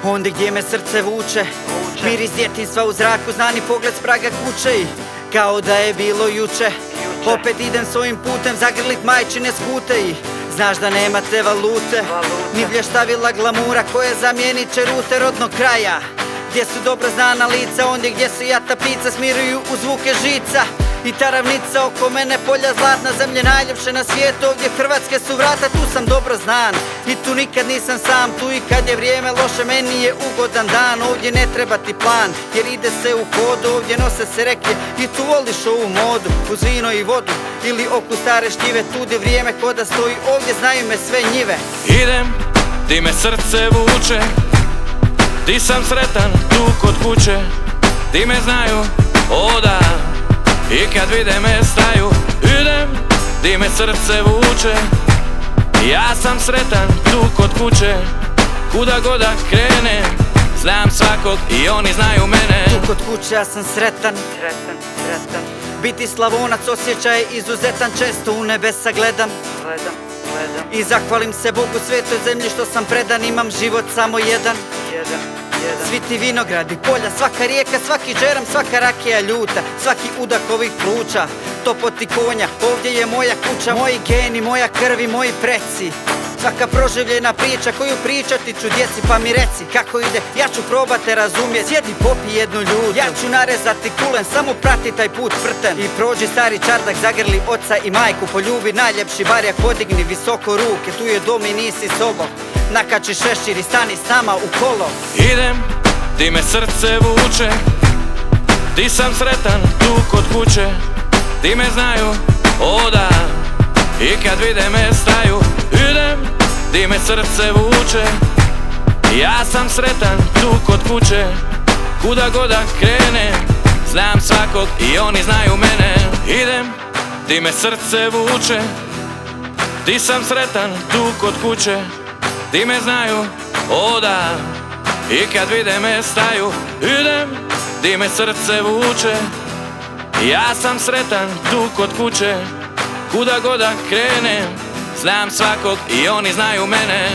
Ondje gdje me srce vuče, miris djetinjstva u zraku, znani pogled s praga kuće i kao da je bilo juče. Opet idem svojim putem, zagrlit majčine skute i znaš da nemate valute, ni blještavila glamura koje zamijenit će rute rodnog kraja, gdje su dobro znana lica, ondje gdje su jata pica smiruju u zvuke žica. I ta ravnica oko mene, polja zlatna, zemlje najljepše na svijetu, ovdje Hrvatske su vrata, tu sam dobro znan. I tu nikad nisam sam, tu i kad je vrijeme loše, meni je ugodan dan. Ovdje ne treba ti plan, jer ide se u hodu, ovdje nose se reklje i tu voliš ovu modu. Uz vino i vodu, ili oku stare štive, tu gdje vrijeme koda stoji, ovdje znaju me sve njive. Idem, di me srce vuče, di sam sretan tu kod kuće, di me znaju oda i kad vide me staju. Idem, di me srce vuče, ja sam sretan tu kod kuće, kuda god da krenem, znam svakog i oni znaju mene. Tu kod kuće ja sam sretan, biti Slavonac osjećaj izuzetan, često u nebesa gledam i zahvalim se Bogu svetoj zemlji što sam predan, imam život samo jedan. Svi ti vinogradi, polja, svaka rijeka, svaki džeram, svaka rakija ljuta, svaki udah ovih pluća, topoti konja, ovdje je moja kuća, moji geni, moja krv i moji preci. Svaka proživljena priča koju pričati ću djeci, pa mi reci kako ide, ja ću probati razumjet. Sjedi, popi jednu ljudu, ja ću narezati kulen, samo prati taj put vrten. I prođi stari čardak, zagrli oca i majku, poljubi najljepši barjak, podigni visoko ruke, tu je dom i nisi sobom. Nakači šešir i stani s nama u kolo. Idem, di me srce vuče, di sam sretan tu kod kuće, di me znaju oda i kad vide me staju. Idem, di me srce vuče, ja sam sretan tu kod kuće, kuda god da krenem, znam svakog i oni znaju mene. Idem, di me srce vuče, di sam sretan tu kod kuće, di me znaju oda i kad vide me staju. Idem, di me srce vuče, ja sam sretan tu kod kuće, kuda god da krenem, znam svakog i oni znaju mene.